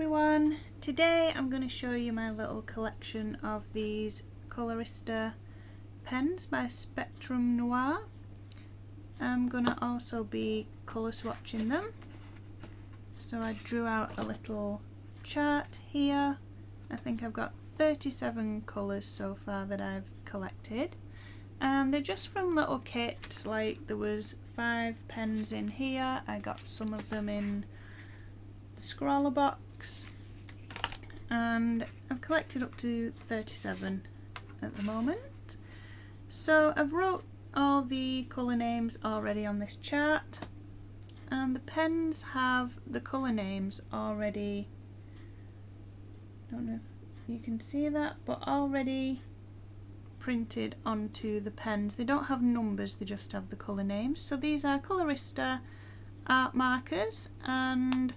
everyone, today I'm going to show you my little collection of these Colorista pens by Spectrum Noir. I'm going to also be colour swatching them. So I drew out a little chart here. I think I've got 37 colours so far that I've collected. And they're just from little kits, like there was 5 pens in here. I got some of them in the scroller box. And I've collected up to 37 at the moment. So I've wrote all the colour names already on this chart. And the pens have the colour names already, I don't know if you can see that, but already printed onto the pens. They don't have numbers, they just have the colour names. So these are Colorista art markers, and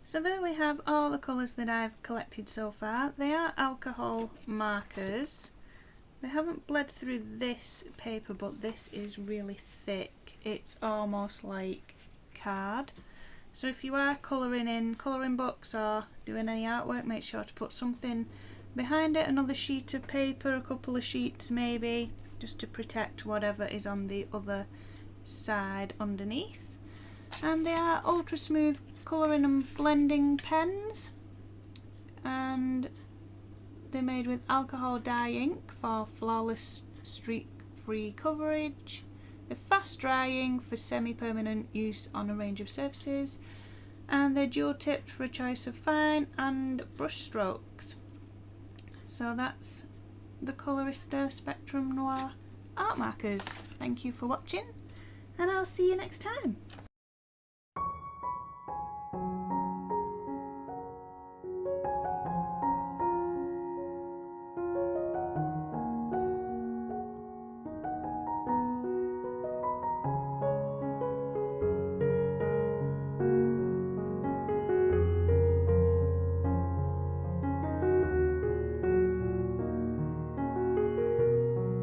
so there we have all the colours that I've collected so far. They are alcohol markers. They haven't bled through this paper, but this is really thick. It's almost like card. So if you are colouring in colouring books or doing any artwork, make sure to put something behind it, another sheet of paper, a couple of sheets maybe, just to protect whatever is on the other side underneath. And they are ultra smooth colouring and blending pens, and they're made with alcohol dye ink for flawless streak-free coverage. They're fast drying for semi-permanent use on a range of surfaces, and they're dual tipped for a choice of fine and brush strokes. So that's the Colorista Spectrum Noir art markers. Thank you for watching, and I'll see you next time.